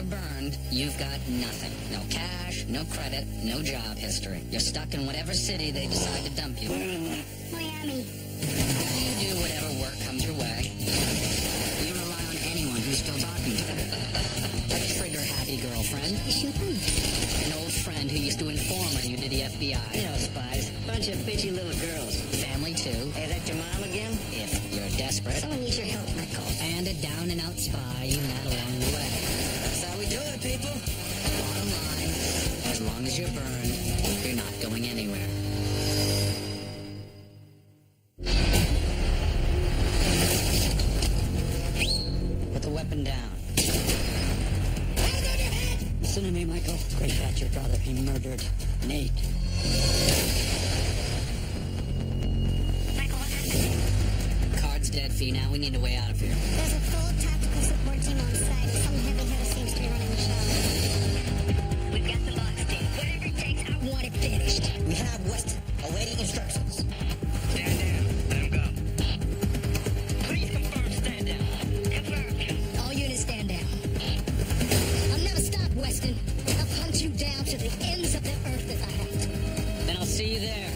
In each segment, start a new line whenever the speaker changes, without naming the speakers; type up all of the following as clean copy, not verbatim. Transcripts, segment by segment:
you're burned, you've got nothing. No cash, no credit, no job history. You're stuck in whatever city they decide to dump you.
Miami.
You do whatever work comes your way. You rely on anyone who's still talking to you. A trigger-happy girlfriend. An old friend who used to inform on you to the FBI.
You know, spies. Bunch of bitchy little girls.
Family, too.
Hey, that your mom again?
If you're desperate.
Someone needs your help, Michael.
And a down-and-out spy you met along the way.
That's how we do it, people.
Bottom line, as long as you're burned, you're not going anywhere. Put the weapon down. Listen to me, Michael. Great got your brother. He murdered Nate.
Michael, what happened?
Card's dead, Fee. Now we need a way out of here.
There's a full tactical support team on site, and some heavy hitter seems to be running the show. We've got the logs, Steve. Whatever it takes, I want it finished.
We have Weston awaiting instructions.
Stand down. Let him go. Please confirm stand down.
Confirmed. All units stand down. I'll never stop, Weston. I'll hunt you down to the ends of the earth if I have to.
Then I'll see you there.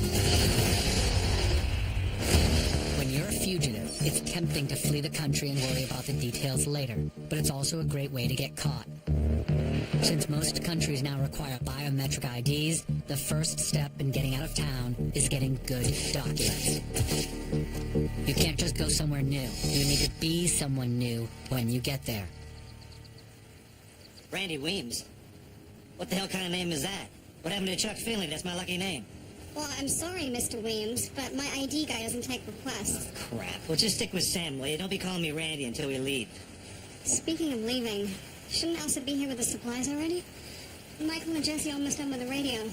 When you're a fugitive, it's tempting to flee the country and worry about the details later, but it's also a great way to get caught. Since most countries now require biometric IDs, the first step in getting out of town is getting good documents. You can't just go somewhere new. You need to be someone new when you get there.
Randy Weems. What the hell kind of name is that? What happened to Chuck Finley? That's my lucky name.
Well, I'm sorry, Mr. Williams, but my ID guy doesn't take requests.
Crap. Well, just stick with Sam, will you? Don't be calling me Randy until we leave.
Speaking of leaving, shouldn't Elsa be here with the supplies already? Michael and Jesse almost done with the radio.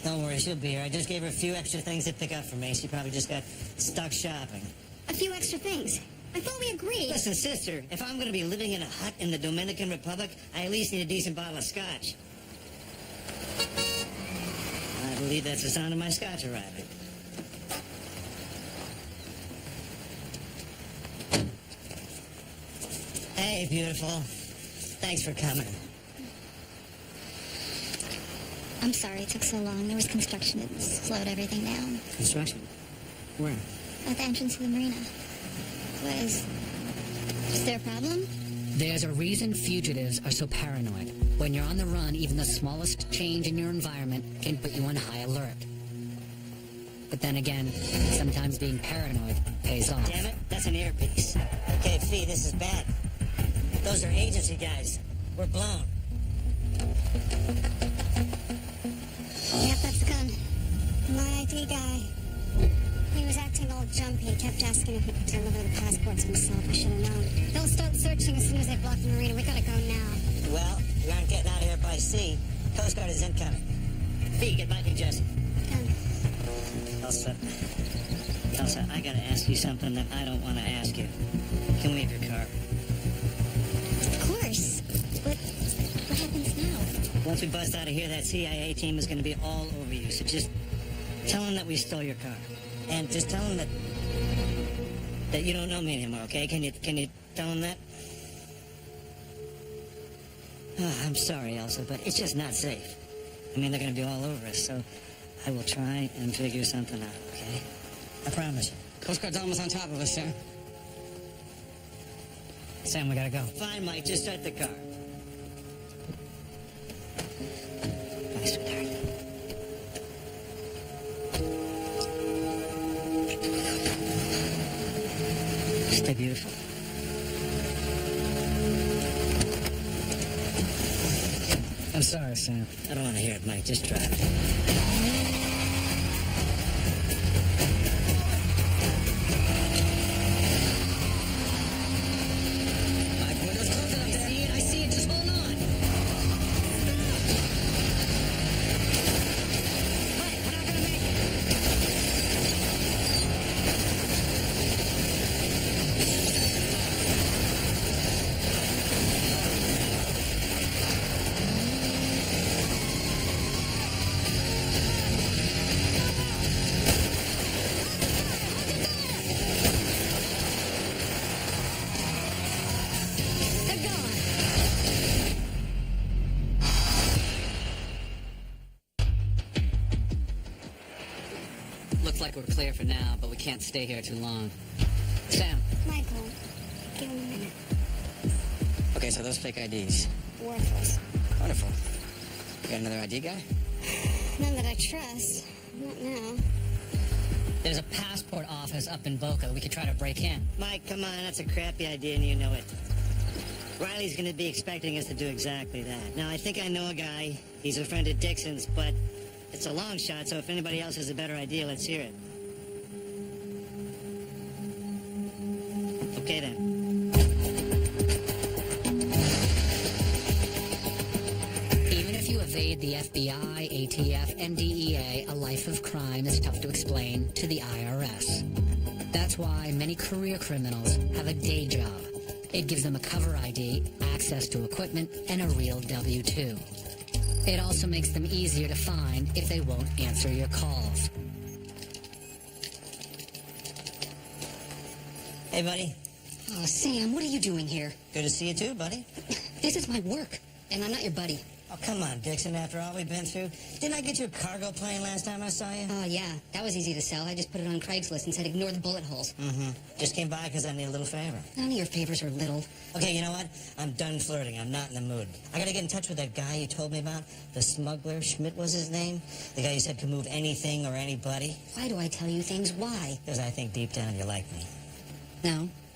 Don't worry, she'll be here. I just gave her a few extra things to pick up for me. She probably just got stuck shopping.
A few extra things. I thought we agreed.
Listen, sister, if I'm going to be living in a hut in the Dominican Republic, I at least need a decent bottle of scotch. I believe that's the sound of my scotch arriving. Hey, beautiful. Thanks for coming.
I'm sorry it took so long. There was construction. It slowed everything down.
Construction? Where?
At the entrance to the marina. Is there a problem?
There's a reason fugitives are so paranoid. When you're on the run, even the smallest change in your environment can put you on high alert. But then again, sometimes being paranoid pays off.
Damn it, that's an earpiece. Okay, Fee, this is bad. Those are agency guys. We're blown.
Yep, that's the gun. My ID guy. He was acting all jumpy. He kept asking if he could deliver the passports himself. I should have known. They'll start searching as soon as they block the marina. We gotta go now.
Well, we aren't getting out of here by sea. Coast Guard is incoming. Fee, get Mike and Jesse.
Done.
Elsa, I gotta ask you something that I don't want to ask you. Can we have your car?
Of course. What happens now?
Once we bust out of here, that CIA team is gonna be all over you. So just tell them that we stole your car. And just tell them that you don't know me anymore, okay? Can you tell them that? Oh, I'm sorry, Elsa, but it's just not safe. I mean, they're gonna be all over us, so I will try and figure something out, okay? I promise you.
Coast Guard's almost on top of us, sir. Sam, we gotta go.
Fine, Mike, just start the car. Bye, sweetheart. Stay beautiful.
I'm sorry, Sam.
I don't want to hear it, Mike. Just drive.
Looks like we're clear for now, but we can't stay here too long. Sam.
Michael, give him a minute.
Okay, so those fake IDs.
Worthless.
Wonderful. You got another ID guy?
None that I trust. Not now.
There's a passport office up in Boca. We could try to break in.
Mike, come on, that's a crappy idea and you know it. Riley's gonna be expecting us to do exactly that. Now, I think I know a guy. He's a friend of Dixon's, but it's a long shot, so if anybody else has a better idea, let's hear it. Okay, then.
Even if you evade the FBI, ATF, and DEA, a life of crime is tough to explain to the IRS. That's why many career criminals have a day job. It gives them a cover ID, access to equipment, and a real W-2. It also makes them easier to find if they won't answer your calls.
Hey, buddy.
Oh, Sam, what are you doing here?
Good to see you too, buddy.
This is my work, and I'm not your buddy.
Oh, come on, Dixon, after all we've been through. Didn't I get you a cargo plane last time I saw you?
Oh, yeah, that was easy to sell. I just put it on Craigslist and said ignore the bullet holes.
Mm-hmm. Just came by because I need a little favor.
None of your favors are little.
Okay, you know what? I'm done flirting. I'm not in the mood. I gotta get in touch with that guy you told me about. The smuggler. Schmidt was his name. The guy you said could move anything or anybody.
Why do I tell you things? Why?
Because I think deep down you like me.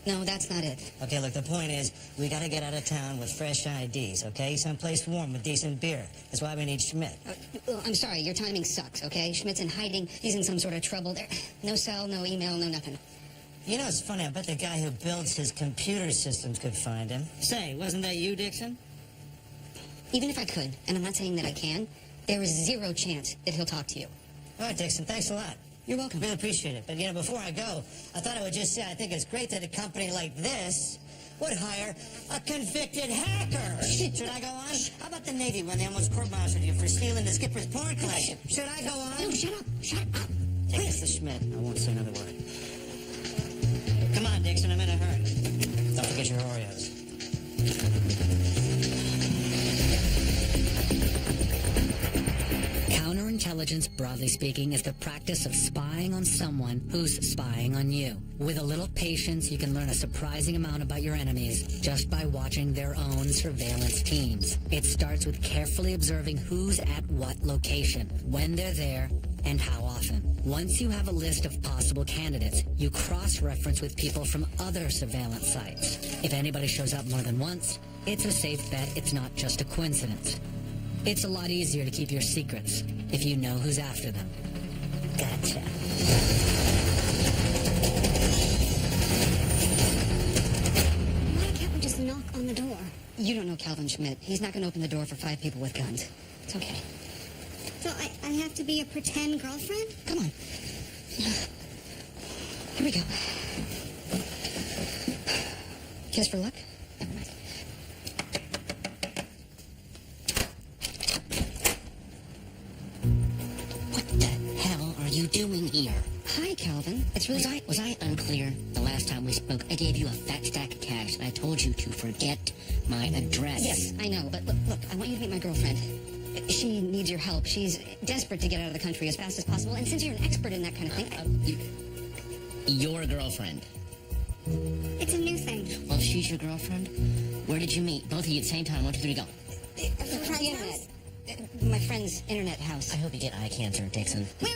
No, that's not it.
Okay, look, the point is, we gotta get out of town with fresh IDs, okay? Someplace warm with decent beer. That's why we need Schmidt.
Well, I'm sorry, your timing sucks, okay? Schmidt's in hiding. He's in some sort of trouble. There, no cell, no email, no nothing.
You know, it's funny. I bet the guy who builds his computer systems could find him. Say, wasn't that you, Dixon?
Even if I could, and I'm not saying that I can, there is zero chance that he'll talk to you.
All right, Dixon, thanks a lot.
You're welcome.
Really appreciate it. But, you know, before I go, I thought I would just say I think it's great that a company like this would hire a convicted hacker. Should I go on? How about the Navy when they almost court-martialed you for stealing the skipper's porn collection? Should I go on?
No, shut up. Shut up.
Take this to Schmidt. I won't say another word. Come on, Dixon, I'm in a hurry. Don't forget your Oreos.
Counterintelligence, broadly speaking, is the practice of spying on someone who's spying on you. With a little patience, you can learn a surprising amount about your enemies just by watching their own surveillance teams. It starts with carefully observing who's at what location, when they're there, and how often. Once you have a list of possible candidates, you cross-reference with people from other surveillance sites. If anybody shows up more than once, it's a safe bet it's not just a coincidence. It's a lot easier to keep your secrets if you know who's after them. Gotcha.
Why can't we just knock on the door?
You don't know Calvin Schmidt. He's not going to open the door for 5 people with guns. It's okay.
So I have to be a pretend girlfriend?
Come on. Here we go. Kiss for luck? Never mind. What the hell are you doing here? Hi, Calvin. It's really...
Was I unclear the last time we spoke? I gave you a fat stack of cash, and I told you to forget my address.
Yes, I know, but look, I want you to meet my girlfriend. She needs your help. She's desperate to get out of the country as fast as possible, and since you're an expert in that kind of thing...
Your girlfriend.
It's a new thing.
Well, if she's your girlfriend, where did you meet? Both of you at the same time. 1, 2, 3, go.
The internet. My friend's internet house.
I hope you get eye cancer, Dixon.
Wait.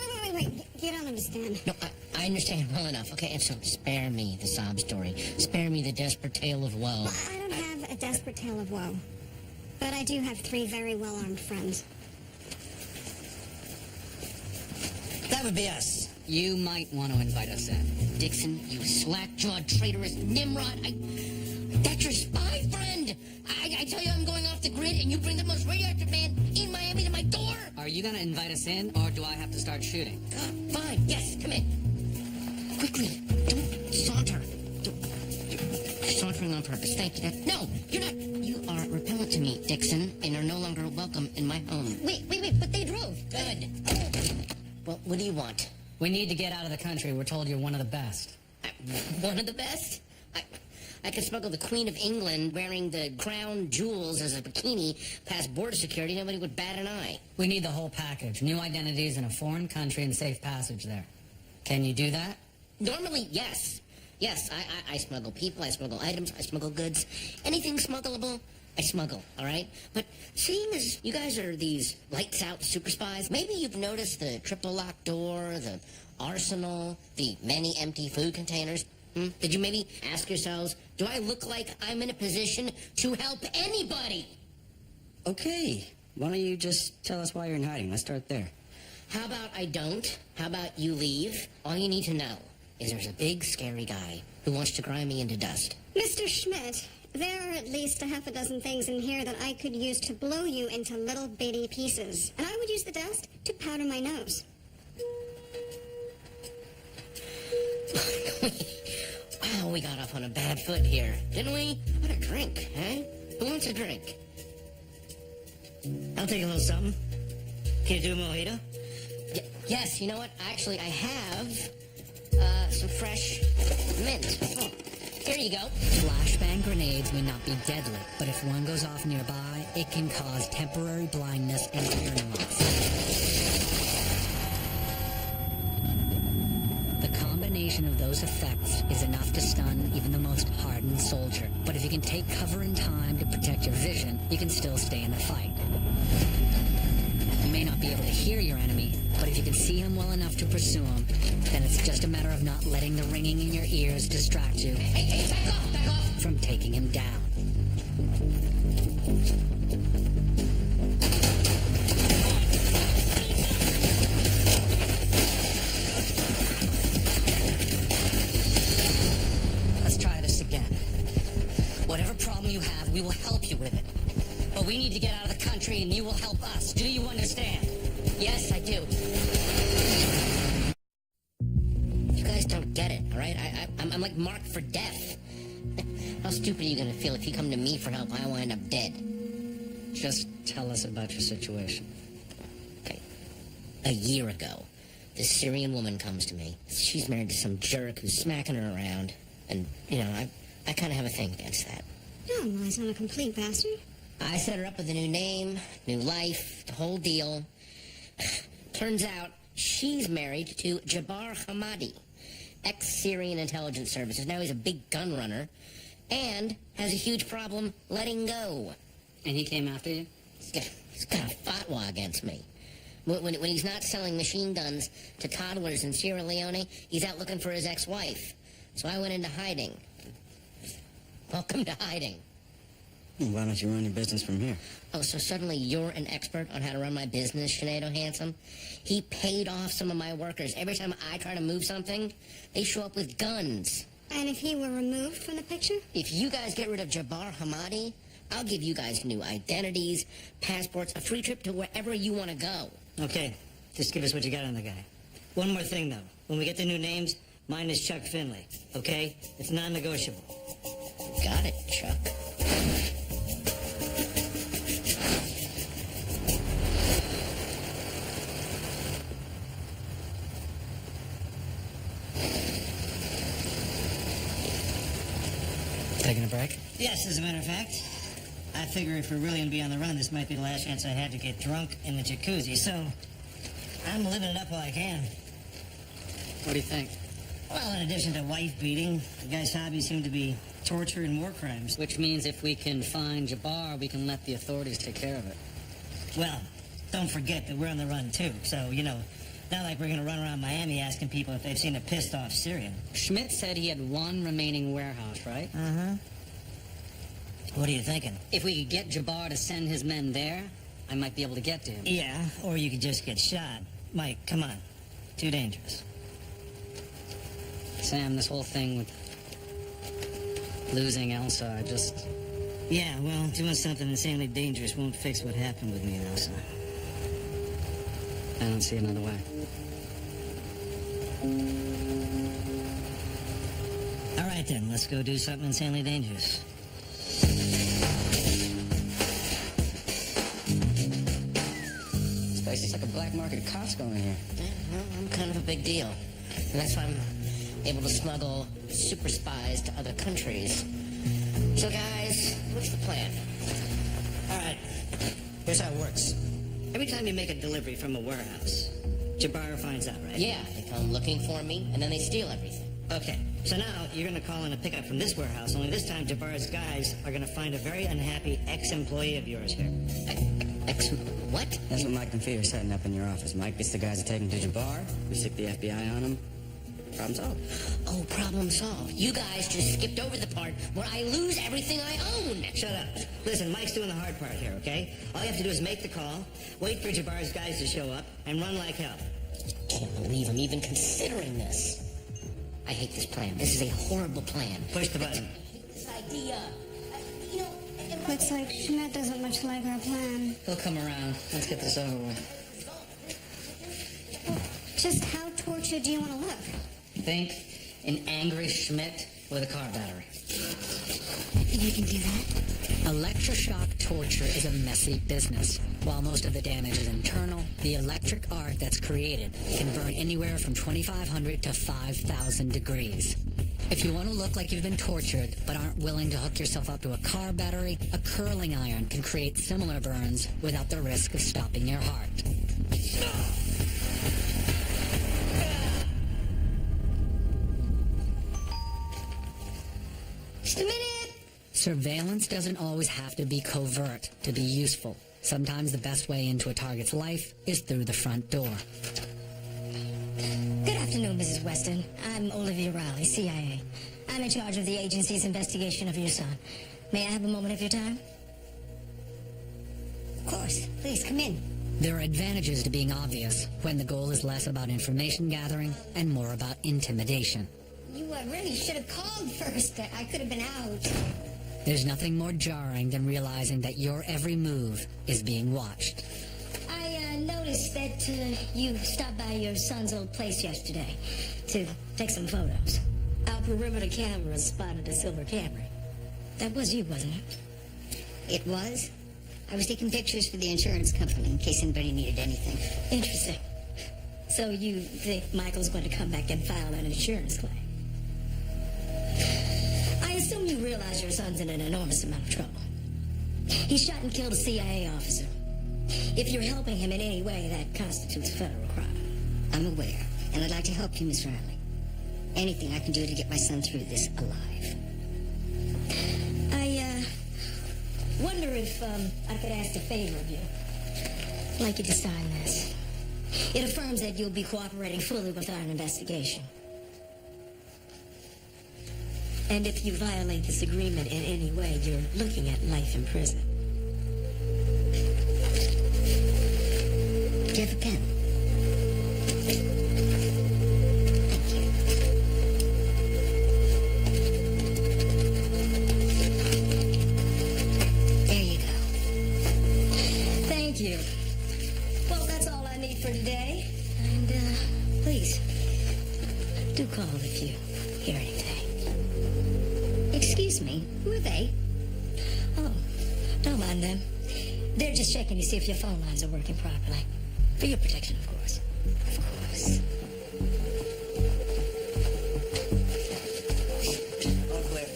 You don't understand.
No, I understand well enough. Okay, and so spare me the sob story. Spare me the desperate tale of woe.
Well, I don't have a desperate tale of woe. But I do have 3 very well-armed friends.
That would be us.
You might want to invite us in.
Dixon, you slack-jawed, traitorous Nimrod. That's your spy friend. I tell you I'm going off the grid, and you bring the most radioactive man in Miami to my door.
Are you going to invite us in, or do I have to start shooting?
Fine, yes, come in. Quickly, don't saunter. You're sauntering on purpose. Thank you. No, you're not. You are repellent to me, Dixon, and are no longer welcome in my home.
Wait, but they drove.
Good. Well, what do you want?
We need to get out of the country. We're told you're one of the best.
One of the best? I could smuggle the Queen of England wearing the crown jewels as a bikini past border security. Nobody would bat an eye.
We need the whole package. New identities in a foreign country and safe passage there. Can you do that?
Normally, yes. Yes, I smuggle people, I smuggle items, I smuggle goods. Anything smuggleable, I smuggle, all right? But seeing as you guys are these lights-out super spies, maybe you've noticed the triple locked door, the arsenal, the many empty food containers. Did you maybe ask yourselves, do I look like I'm in a position to help anybody?
Okay. Why don't you just tell us why you're in hiding? Let's start there.
How about I don't? How about you leave? All you need to know is there's a big, scary guy who wants to grind me into dust.
Mr. Schmidt, there are at least a half a dozen things in here that I could use to blow you into little bitty pieces. And I would use the dust to powder my nose.
Wow, we got off on a bad foot here, didn't we? What a drink, eh? Who wants a drink?
I'll take a little something. Can you do a mojito?
Yes, you know what? Actually, I have some fresh mint. Oh, here you go.
Flashbang grenades may not be deadly, but if one goes off nearby, it can cause temporary blindness and hearing loss. The combination of those effects is enough to stun even the most hardened soldier. But if you can take cover in time to protect your vision, you can still stay in the fight. You may not be able to hear your enemy, but if you can see him well enough to pursue him, then it's just a matter of not letting the ringing in your ears distract you
Back off!
from taking him down. Let's try this again. Whatever problem you have, we will help you with it. But we need to get out of the country and you will help us. Do you understand?
Yes, I do. You guys don't get it, all right? I'm like marked for death. How stupid are you gonna feel if you come to me for help and I wind up dead?
Just tell us about your situation.
Okay. A year ago, this Syrian woman comes to me. She's married to some jerk who's smacking her around. And, you know, I kind of have a thing against that.
No, well, he's not a complete bastard.
I set her up with a new name, new life, the whole deal. Turns out she's married to Jabbar Hamadi, ex-Syrian intelligence services. Now he's a big gun runner and has a huge problem letting go.
And he came after you?
He's got a fatwa against me. When he's not selling machine guns to toddlers in Sierra Leone, he's out looking for his ex-wife. So I went into hiding. Welcome to hiding.
Why don't you run your business from here?
Oh, so suddenly you're an expert on how to run my business, Sinead O'Handsome? He paid off some of my workers. Every time I try to move something, they show up with guns.
And if he were removed from the picture?
If you guys get rid of Jabbar Hamadi, I'll give you guys new identities, passports, a free trip to wherever you want to go.
Okay, just give us what you got on the guy. One more thing, though. When we get the new names, mine is Chuck Finley, okay? It's non-negotiable.
Got it, Chuck.
Taking a break?
Yes, as a matter of fact. I figure if we're really going to be on the run, this might be the last chance I had to get drunk in the jacuzzi, so I'm living it up while I can.
What do you think?
Well, in addition to wife beating, the guy's hobbies seem to be torture and war crimes.
Which means if we can find Jabbar, we can let the authorities take care of it.
Well, don't forget that we're on the run, too, so, you know, not like we're going to run around Miami asking people if they've seen a pissed-off Syrian.
Schmidt said he had one remaining warehouse, right?
Uh-huh. What are you thinking?
If we could get Jabbar to send his men there, I might be able to get to him.
Yeah, or you could just get shot. Mike, come on. Too dangerous.
Sam, this whole thing with losing Elsa, I just...
Yeah, well, doing something insanely dangerous won't fix what happened with me and Elsa.
I don't see another way.
All right, then. Let's go do something insanely dangerous.
This place is like a black market Costco in here.
Yeah, well, I'm kind of a big deal. And that's why I'm able to smuggle super spies to other countries. So, guys, what's the plan?
All right. Here's how it works. Every time you make a delivery from a warehouse, Jabbar finds out, right?
Yeah, they come looking for me, and then they steal everything.
Okay, so now you're gonna call in a pickup from this warehouse, only this time Jabbar's guys are gonna find a very unhappy ex-employee of yours here.
What?
That's what Mike and Fee are setting up in your office. Mike gets the guys to take him to Jabbar. We stick the FBI on him. Problem solved.
Oh, problem solved. You guys just skipped over the part where I lose everything I own.
Shut up. Listen, Mike's doing the hard part here, okay? All you have to do is make the call, wait for Jabbar's guys to show up, and run like hell.
Can't believe I'm even considering this. I hate this plan. This is a horrible plan.
Push the button.
I hate this idea. You know,
Looks like Schmidt doesn't much like our plan.
He'll come around. Let's get this over with.
Just how tortured do you want to look?
Think an angry Schmidt with a car battery.
You can do that.
Electroshock torture is a messy business. While most of the damage is internal, the electric arc that's created can burn anywhere from 2,500 to 5,000 degrees. If you want to look like you've been tortured but aren't willing to hook yourself up to a car battery, a curling iron can create similar burns without the risk of stopping your heart.
just a minute.
Surveillance doesn't always have to be covert to be useful. Sometimes the best way into a target's life is through the front door.
Good afternoon, Mrs. Weston. I'm Olivia Riley, CIA. I'm in charge of the agency's investigation of your son. May I have a moment of your time? Of course. Please, come in.
There are advantages to being obvious when the goal is less about information gathering and more about intimidation.
You really should have called first. I could have been out.
There's nothing more jarring than realizing that your every move is being watched.
I noticed that you stopped by your son's old place yesterday to take some photos. Our perimeter cameras spotted a silver Camry. That was you, wasn't it?
It was. I was taking pictures for the insurance company in case anybody needed anything.
Interesting. So you think Michael's going to come back and file an insurance claim? I assume you realize your son's in an enormous amount of trouble. He shot and killed a CIA officer. If you're helping him in any way, that constitutes a federal crime.
I'm aware, and I'd like to help you, Miss Riley. Anything I can do to get my son through this alive.
I wonder if I could ask a favor of you. I'd like you to sign this. It affirms that you'll be cooperating fully with our investigation. And if you violate this agreement in any way, you're looking at life in prison.
Do you have a pen? Thank you. There you go.
Thank you. Well, that's all I need for today. And, please, do call if you hear anything.
Excuse me, who are they?
Oh, don't mind them. They're just checking to see if your phone lines are working properly. For your protection, of course.
Of course.
All clear.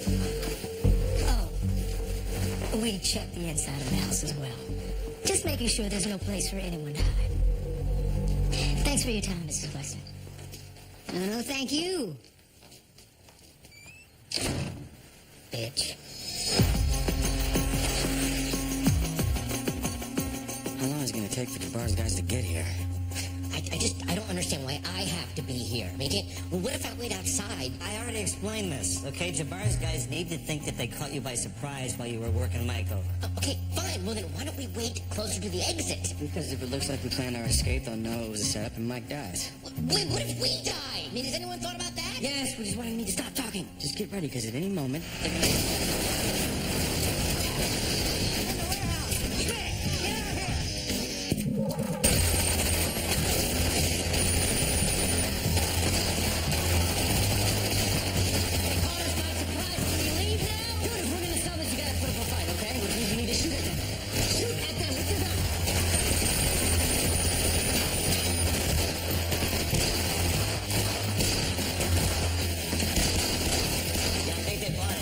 Oh, we checked the inside of the house as well. Just making sure there's no place for anyone to hide. Thanks for your time, Mrs. Weston.
No, thank you. Bitch.
How long is it going to take for Jabbar's guys to get here?
I don't understand why I have to be here. I mean, what if I wait outside?
I already explained this, okay? Jabbar's guys need to think that they caught you by surprise while you were working Mike over.
Okay, fine. Well, then why don't we wait closer to the exit?
Because if it looks like we planned our escape, they'll know it was a setup and Mike dies.
Wait, what if we die? I mean, has anyone thought about that?
Yes, which is why we need to stop talking. Just get ready, because at any moment, they're gonna...
Yeah, I think they bought it.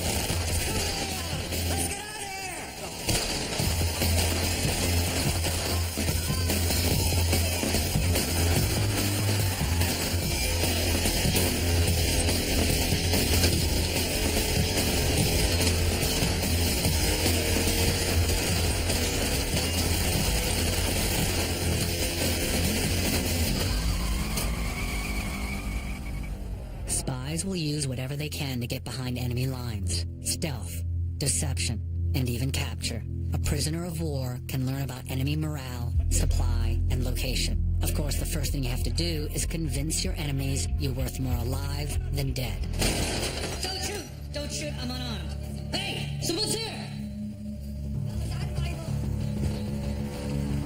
Spies will use whatever they can to get behind enemy lines. Stealth, deception, and even capture. A prisoner of war can learn about enemy morale, supply, and location. Of course, the first thing you have to do is convince your enemies you're worth more alive than dead.
Don't shoot! Don't shoot, I'm unarmed. Hey, someone's here!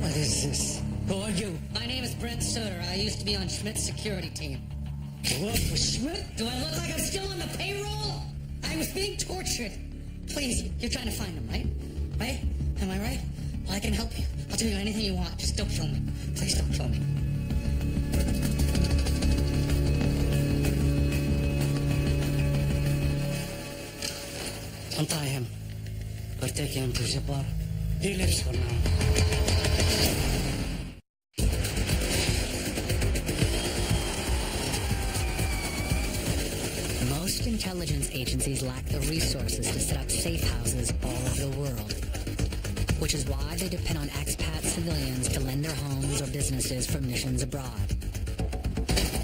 What is this? Who are you?
My name is Brent Soder. I used to be on Schmidt's security team.
You work for Schmidt?
Do I look like I'm still on the payroll? I was being tortured. Please, you're trying to find him, right? Right? Am I right? Well, I can help you. I'll do anything you want. Just don't kill me. Please don't kill me.
Untie him. Or take him to Jabbar. He lives for now.
Most intelligence agencies lack the resources to set up safe houses all over the world, which is why they depend on expat civilians to lend their homes or businesses for missions abroad.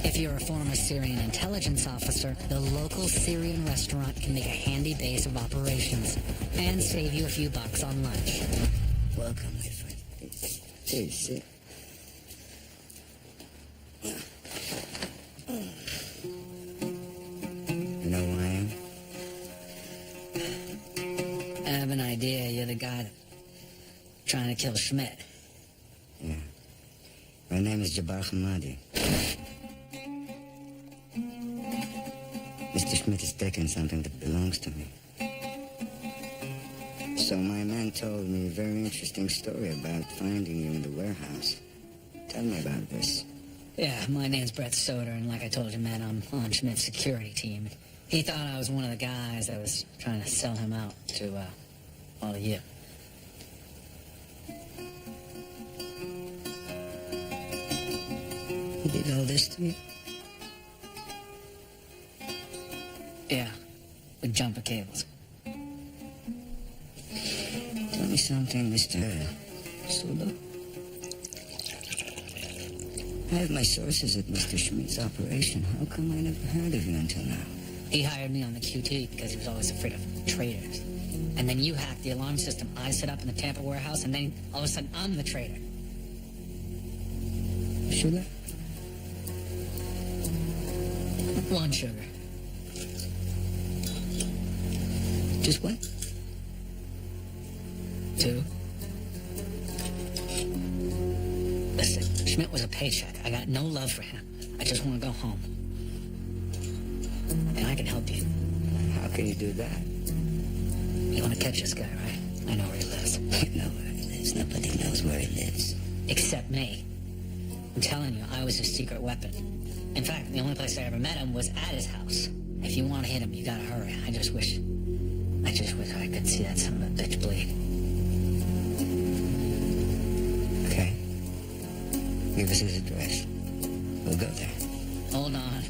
If you're a former Syrian intelligence officer, the local Syrian restaurant can make a handy base of operations and save you a few bucks on lunch.
Welcome, my friend. Please sit. You know who I am?
I have an idea you're the guy trying to kill Schmidt.
Yeah. My name is Jabbar Hamadi. Mr. Schmidt has taken something that belongs to me. So my man told me a very interesting story about finding you in the warehouse. Tell me about this.
Yeah, my name's Brett Soder, and like I told you, man, I'm on Schmidt's security team. He thought I was one of the guys that was trying to sell him out to, all of you.
He did all this to you?
Yeah, with jumper cables.
Tell me something, Mr. Soder. I have my sources at Mr. Schmidt's operation. How come I never heard of you until now?
He hired me on the QT because he was always afraid of traitors. And then you hacked the alarm system I set up in the Tampa warehouse, and then all of a sudden I'm the traitor.
Sugar?
One sugar.
Just what?
Two. Listen, Schmidt was a paycheck. I got no love for him. I just want to go home. And I can help you.
How can you do that?
You want to catch this guy, right? I know where he lives.
You know where he lives. Nobody knows where he lives.
Except me. I'm telling you, I was his secret weapon. In fact, the only place I ever met him was at his house. If you want to hit him, you gotta hurry. I just wish I could see that son of a bitch bleed.
Okay. Give us his address. We'll go there.
Hold on.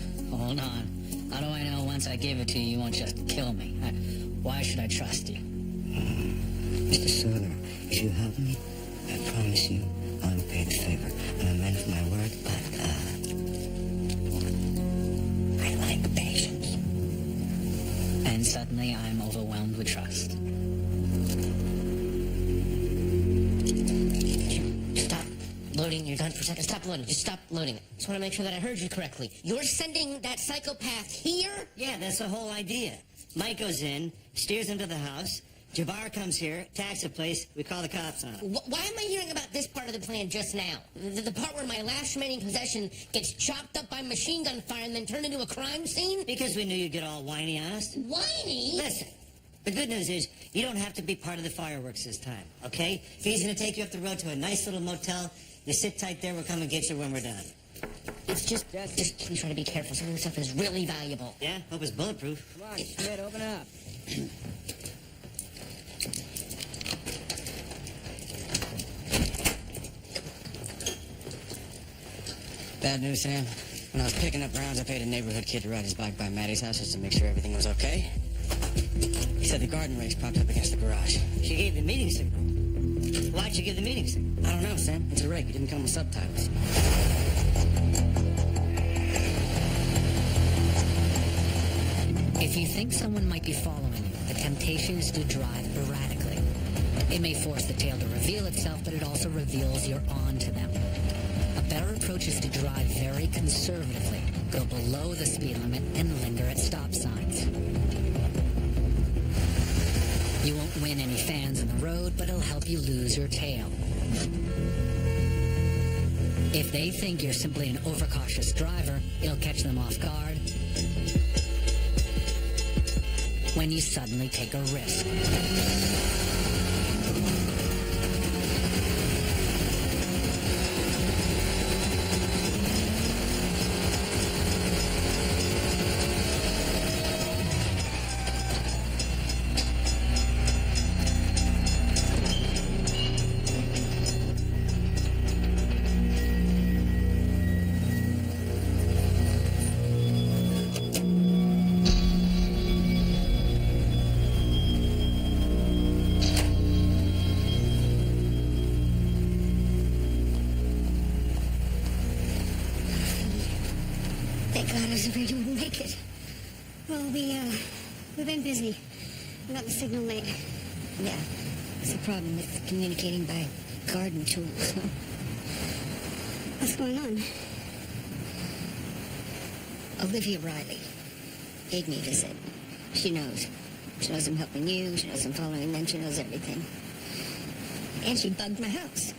How do I know once I give it to you, you won't just kill me? Why should I trust you?
Mr. Soder, if you help me, I promise you I'll repay the favor. I'm a man of my word, but, I like patience.
And suddenly I'm overwhelmed with trust.
Stop loading. You're done for a second. Stop loading. Just stop loading it. Just want to make sure that I heard you correctly. You're sending that psychopath here?
Yeah, that's the whole idea. Mike goes in, steers him to the house. Jabbar comes here, attacks the place. We call the cops on him.
Why am I hearing about this part of the plan just now? The part where my last remaining possession gets chopped up by machine gun fire and then turned into a crime scene?
Because we knew you'd get all whiny on us.
Whiny?
Listen, the good news is you don't have to be part of the fireworks this time, okay? He's going to take you up the road to a nice little motel. You sit tight there. We'll come and get you when we're done.
It's just please try to be careful. Some of this stuff is really valuable.
Yeah? Hope it's bulletproof.
Come on, Schmidt, open up.
Bad news, Sam. When I was picking up rounds, I paid a neighborhood kid to ride his bike by Maddie's house just to make sure everything was okay. He said the garden rakes popped up against the garage.
She gave the meeting signal. Why'd you give the meeting signal?
I don't know, Sam. It's a rake. It didn't come with subtitles.
If you think someone might be following you, the temptation is to drive erratically. It may force the tail to reveal itself, but it also reveals you're on to them. A better approach is to drive very conservatively, go below the speed limit, and linger at stop signs. You won't win any fans in the road, but it'll help you lose your tail. If they think you're simply an overcautious driver, it'll catch them off guard when you suddenly take a risk.
Thank God I was afraid you wouldn't make it.
Well, we've been busy. We got the signal late.
Yeah, it's a problem with communicating by garden tools.
What's going on?
Olivia Riley gave me a visit. She knows. She knows I'm helping you. She knows I'm following them. She knows everything. And she bugged my house.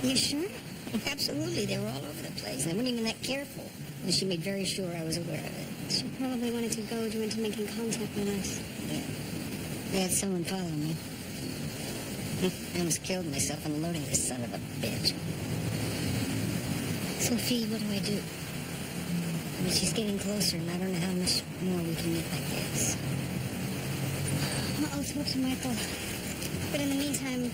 You sure?
Absolutely. They were all over the place. They weren't even that careful. And she made very sure I was aware of it.
She probably wanted to goad you into making contact with us.
Yeah. They had someone follow me. I almost killed myself unloading this son of a bitch. Sophie, what do I do? I mean, she's getting closer, and I don't know how much more we can meet like this.
Well, I'll talk to Michael. But in the meantime,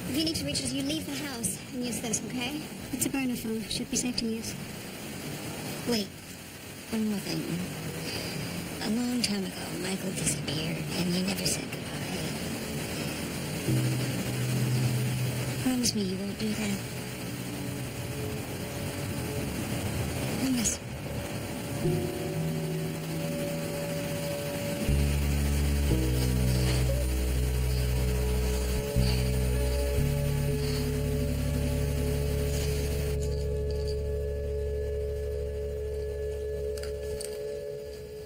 if you need to reach us, you leave the house and use this, okay? It's a burner phone. Should be safe to use.
Wait, one more thing. A long time ago, Michael disappeared, and he never said goodbye. Promise me you won't do that. Promise.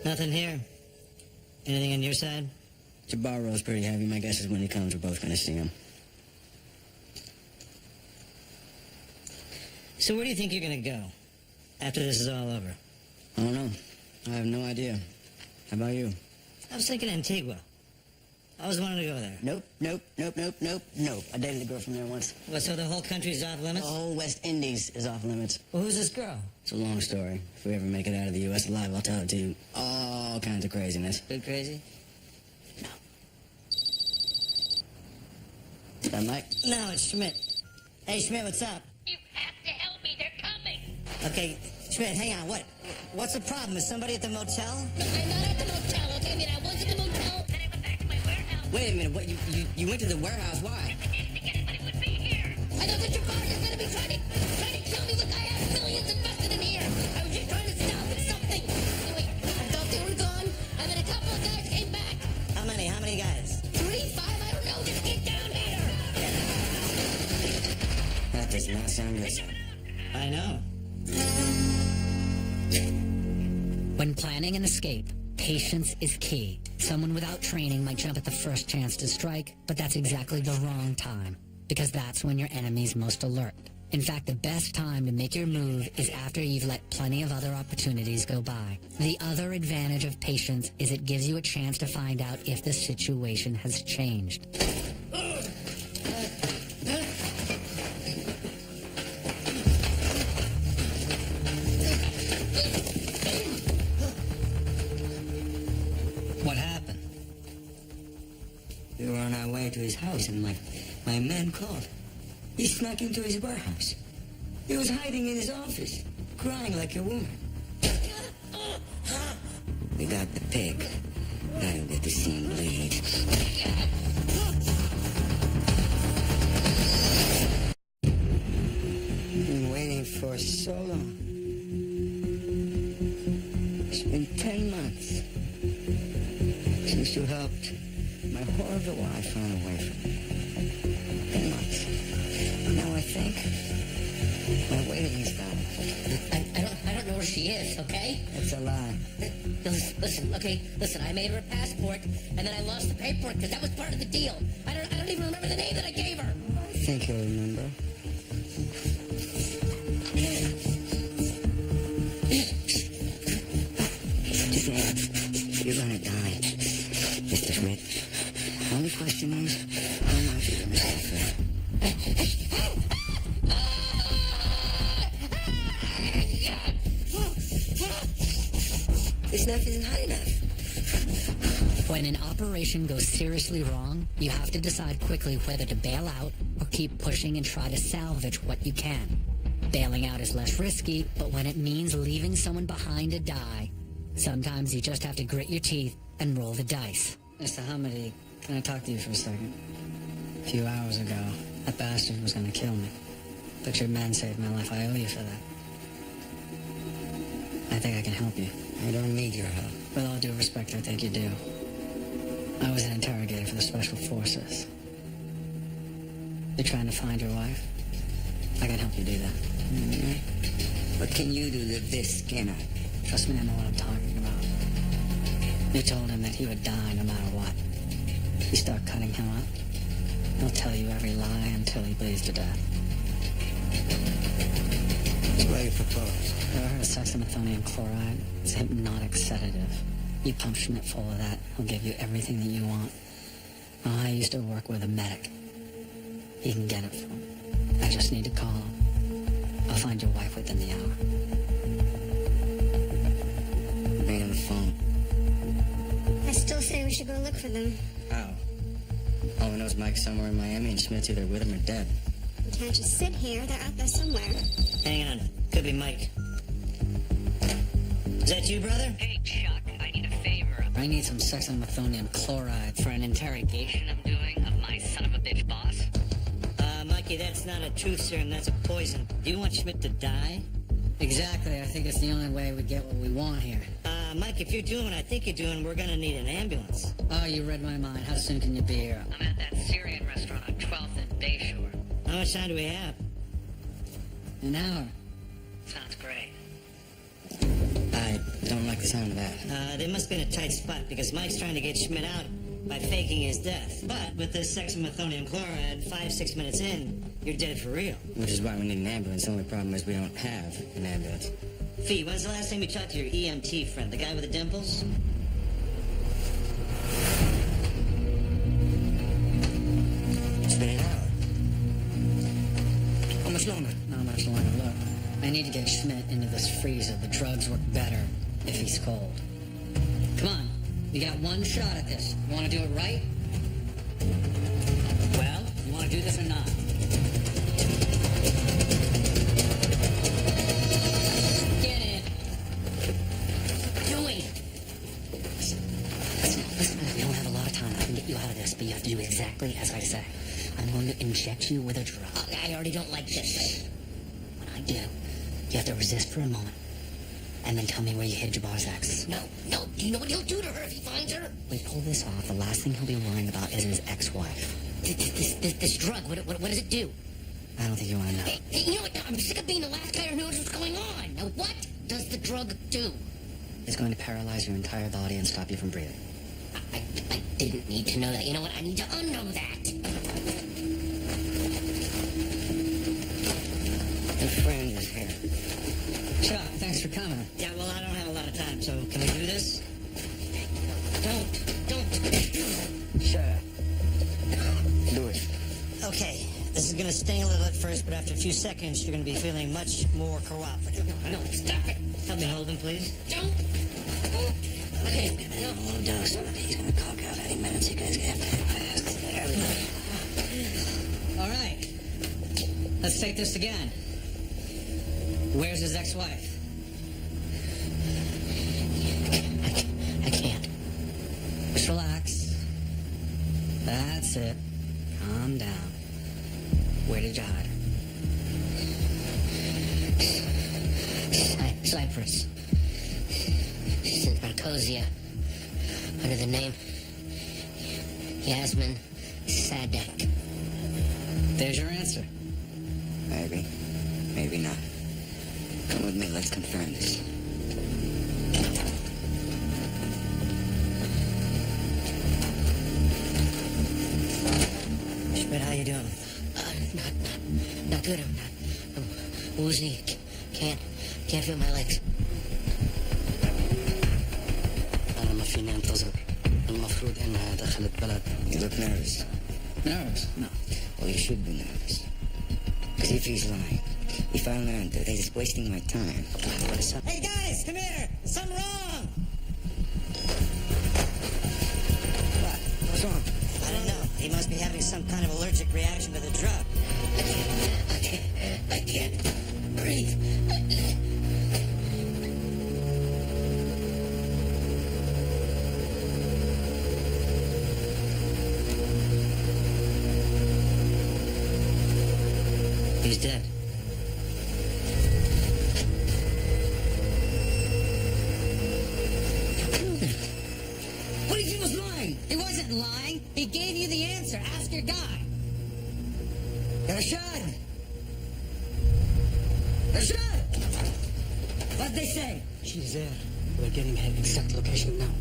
Nothing here. Anything on your side?
Jabbaro's pretty heavy. My guess is when he comes, we're both gonna see him.
So where do you think you're gonna go after this is all over?
I don't know. I have no idea. How about you?
I was thinking Antigua. I always wanted to go there.
Nope. I dated a girl from there once.
What, so the whole country's off
The
limits?
whole West Indies is off limits.
Well, who's this girl?
It's a long story. If we ever make it out of the U.S. alive, I'll tell it to you. All kinds of craziness.
Good crazy?
Is that Mike?
No, it's Schmidt. Hey, Schmidt, what's up?
You have to help me. They're coming.
Okay, Schmidt, hang on. What's the problem? Is somebody at the motel?
I'm not at the motel, okay? I mean, I was at the motel, then I went back to my warehouse.
Wait a minute. What? You went to the warehouse? Why?
I didn't think anybody would be here. I thought that your boss is going to be trying to kill me. Look, I have millions invested in here. I was just trying to salvage something. Anyway, I thought they were gone, and then a couple of guys came back.
How many? How many guys?
3, 5, I don't know. Just get down here.
That does not sound good.
I know.
When planning an escape, patience is key. Someone without training might jump at the first chance to strike, but that's exactly the wrong time, because that's when your enemy's most alert. In fact, the best time to make your move is after you've let plenty of other opportunities go by. The other advantage of patience is it gives you a chance to find out if the situation has changed.
What happened?
We were on our way to his house, and my man called. He snuck into his warehouse. He was hiding in his office, crying like a woman. We got the pig. I don't get to see him bleed. Been waiting for so long. In 10 months, since you helped my horrible wife run away from me. 10 months. Now I think my waiting's done.
I don't know where she is, okay?
It's a lie.
Listen, I made her a passport, and then I lost the paperwork, because that was part of the deal. I don't even remember the name that I gave her.
I think you'll remember. Dan, you're gonna die, Mr. Schmidt. The only question is, how much are you gonna suffer? This knife isn't high enough.
When an operation goes seriously wrong, you have to decide quickly whether to bail out or keep pushing and try to salvage what you can. Bailing out is less risky, but when it means leaving someone behind to die, sometimes you just have to grit your teeth and roll the dice.
Mr. Hamidi, can I talk to you for a second? A few hours ago, that bastard was gonna kill me. But your man saved my life. I owe you for that. I think I can help you.
I don't need your help.
With all due respect, I think you do. I was an interrogator for the Special Forces. You're trying to find your wife? I can help you do that.
Mm-hmm. What can you do that this cannot?
Trust me, I know what I'm talking about. You told him that he would die no matter what. You start cutting him up, he'll tell you every lie until he bleeds to death.
What do you propose?
Ever heard of hexamethonium chloride? It's a hypnotic sedative. You pump Schmidt full of that, he'll give you everything that you want. I used to work with a medic. He can get it for me. I just need to call him. I'll find your wife within the hour.
Bring him the phone.
I still say we should go look for them.
How? All we know is Mike's somewhere in Miami and Schmidt's either with him or dead.
We can't just sit here. They're out there somewhere.
Hang on. Could be Mike. Is that you, brother?
Hey, Chuck, I need a favor.
I need some hexamethonium chloride for an interrogation I'm doing of my son of a bitch boss.
Mikey, that's not a truth serum. That's a poison. Do you want Schmidt to die?
Exactly. I think it's the only way we get what we want here.
Mike, if you're doing what I think you're doing, we're gonna need an ambulance.
Oh, you read my mind. How soon can you be here?
I'm at that Syrian restaurant on 12th and Bayshore.
How much time do we have?
An hour.
Sounds great.
I don't like the sound of that.
They must be in a tight spot because Mike's trying to get Schmidt out by faking his death. But with this hexamethonium chloride, 5-6 minutes in, you're dead for real.
Which is why we need an ambulance. The only problem is we don't have an ambulance.
Fee, when's the last time you talked to your EMT friend, the guy with the dimples?
It's been an hour. How much longer?
Not much longer. Look, I need to get Schmidt into this freezer. The drugs work better if he's cold. Come on. You got one shot at this. You want to do it right? Well, you want to do this or not? Get in. Do it.
Listen, we don't have a lot of time. I can get you out of this, but you have to do exactly as I say. I'm going to inject you with a drug.
I already don't like this.
When I do, you have to resist for a moment, and then tell me where you hid Jabbar's ex.
No. Do you know what he'll do to her if he finds her?
We pull this off, the last thing he'll be worrying about is his ex-wife.
This drug, what does it do?
I don't think you want to know.
Hey, you know what? I'm sick of being the last guy who knows what's going on. Now, what does the drug do?
It's going to paralyze your entire body and stop you from breathing.
I didn't need to know that. You know what? I need to unknow that.
Your friend is here.
Chuck, thanks for coming.
Yeah, well, I don't have a lot of time, so can we do this?
Don't.
Shut up. Do it.
Okay, this is gonna sting a little at first, but after a few seconds, you're gonna be feeling much more cooperative.
No, stop it.
Help me hold him, please.
Don't. Okay,
A little dose. He's gonna cock out any minute. You guys get fast. There we go.
All right. Let's take this again. Where's his ex-wife?
I can't.
Just relax. That's it. Calm down. Where did you hide her?
Cyprus.
in Marcosia under the name Yasmin Sadek.
There's your answer.
Maybe. Maybe not. Come with me, let's confirm this.
Schmidt, how you doing?
Not good. I'm woozy. Can't feel my legs.
أنا ما فيني أنتظر. المفروض إنها دخلت بلد.
You look nervous.
Nervous? No.
Well, you should be nervous. Because if he's lying, if I learn that he's wasting my time...
Hey, guys, come here! There's something wrong!
What? What's wrong?
I don't know. He must be having some kind of allergic reaction to the drug.
I can't breathe.
He's dead.
What if he was lying? He wasn't lying. He gave you the answer. Ask your guy. Rashad! Rashad! What'd they say?
She's there. We're getting her exact location now.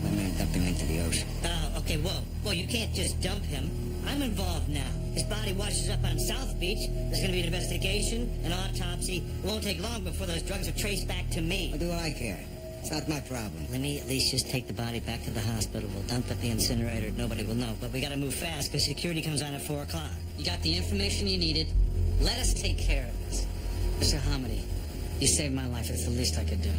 I'm gonna dump him into the ocean.
Oh, okay, whoa, you can't just dump him. I'm involved now. His body washes up on South Beach. There's gonna be an investigation, an autopsy. It won't take long before those drugs are traced back to me.
What do I care? It's not my problem.
Let me at least just take the body back to the hospital. We'll dump it at the incinerator. Nobody will know. But we gotta move fast because security comes on at 4 o'clock.
You got the information you needed. Let us take care of this. Mr. Hamidi, you saved my life. It's the least I could do.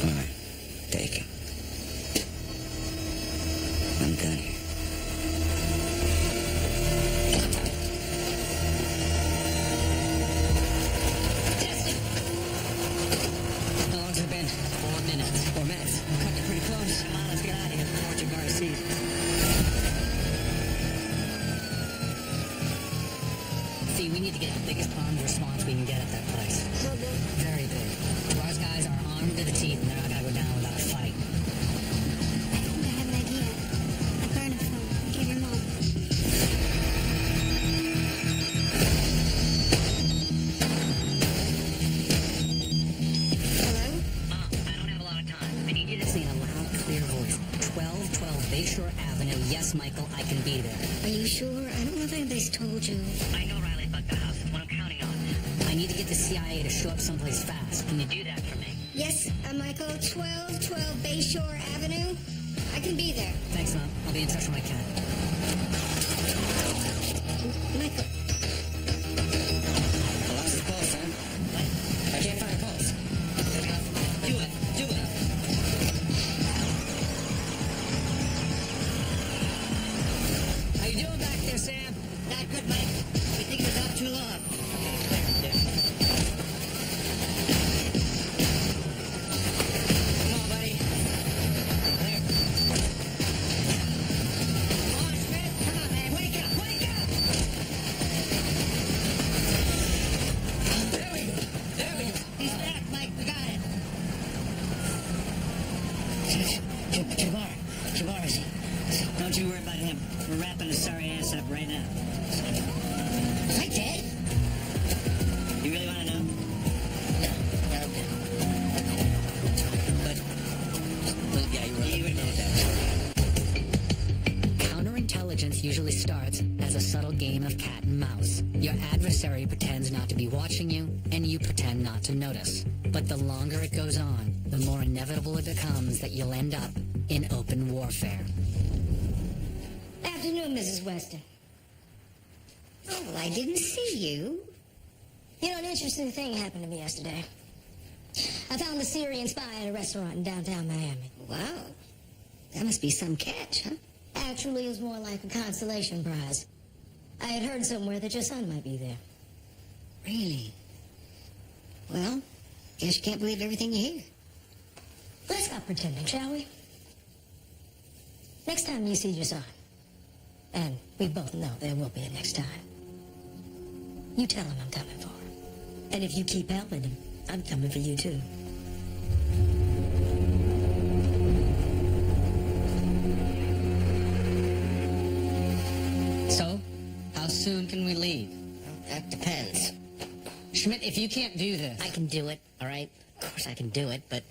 Fine. Take him. I'm done here.
How long's it been? 4 minutes. 4 minutes. We're cutting it pretty close. Come on, let's get out of here before Jabari sees us. See, we need to get the biggest bomb response we can get at that place.
How big?
Very big. Jabari's guys are armed to the teeth, and they're not gonna go down without a fight.
I think I have an idea. I burned a phone. I gave your mom. Hello?
Mom, I don't have a lot of time. I need you to say in a loud, clear voice. 1212 Bayshore Avenue. Yes, Michael, I can be there.
Are you sure? I don't know if anybody's told you.
I know Riley bugged the house. What I'm counting on. I need to get the CIA to show up someplace fast. Can you do that for me?
Yes, Michael, 1212 Bayshore Avenue. I can be there.
Thanks, Mom. I'll be in touch when I can.
Michael,
I lost the pulse, son. I can't find a pulse.
Do it.
How you doing back there, Sam?
Not good, Mike. We think it was out too long. Come on, buddy. There. Come on, Schmidt. Come on, man. Wake up. There we go. He's back, Mike. We got it. Jabbar, is he? Don't you worry about him. We're wrapping his sorry ass up right now. Is he dead? You really want to know? No. But yeah, you would know that.
Counterintelligence usually starts as a subtle game of cat and mouse. Your adversary pretends not to be watching you, and you pretend not to notice. But the longer it goes on, the more inevitable it becomes that you'll end up in open warfare.
Afternoon, Mrs. Weston.
oh, well, I didn't see you.
You know, an interesting thing happened to me yesterday. I found a Syrian spy at a restaurant in downtown Miami.
Wow. That must be some catch, huh?
Actually, it was more like a consolation prize. I had heard somewhere that your son might be there.
Really? Well, guess you can't believe everything you hear.
Let's stop pretending, shall we? Next time you see your son, and we both know there will be a next time, You tell him I'm coming for him. And if you keep helping him, I'm coming for you too.
So, how soon can we leave?
That depends.
Schmidt, if you can't do this...
I can do it, all right? Of course I can do it, but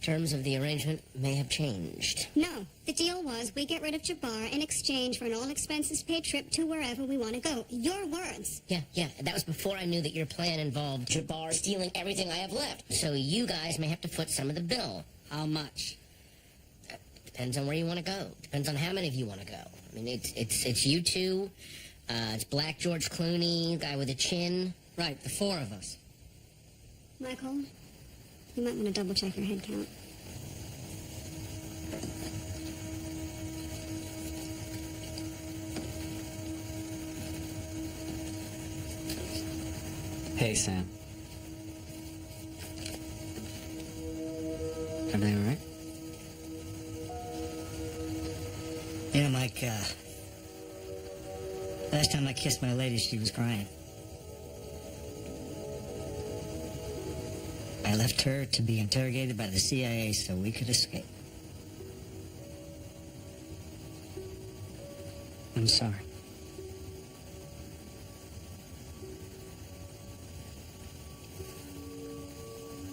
terms of the arrangement may have changed.
No, the deal was we get rid of Jabbar in exchange for an all-expenses-paid trip to wherever we want to go. Your words.
Yeah, that was before I knew that your plan involved Jabbar stealing everything I have left. So you guys may have to foot some of the bill.
How much?
Depends on where you want to go. Depends on how many of you want to go. I mean, it's you two. It's Black George Clooney, guy with a chin.
Right, the four of us.
Michael, you might want to double-check your head count.
Hey, Sam. Everything all right?
You know, Mike, last time I kissed my lady, she was crying. I left her to be interrogated by the CIA so we could escape.
I'm sorry.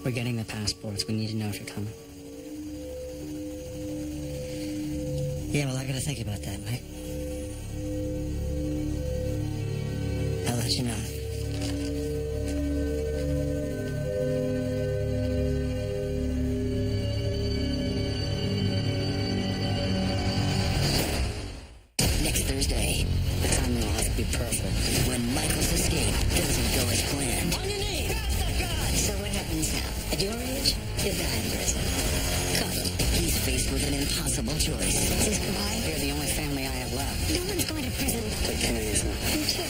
We're getting the passports. We need to know if you're coming.
Yeah, well, I gotta think about that, Mike. I'll let you know.
Next Thursday, the timing will have to be perfect. When Michael's escape doesn't go as planned. On your knees! So what happens now? At your age, you die in prison. Cut. He's faced with an impossible choice.
Says goodbye.
You're the only family I have left.
No one's going to prison.
Take care of yourself.
You too.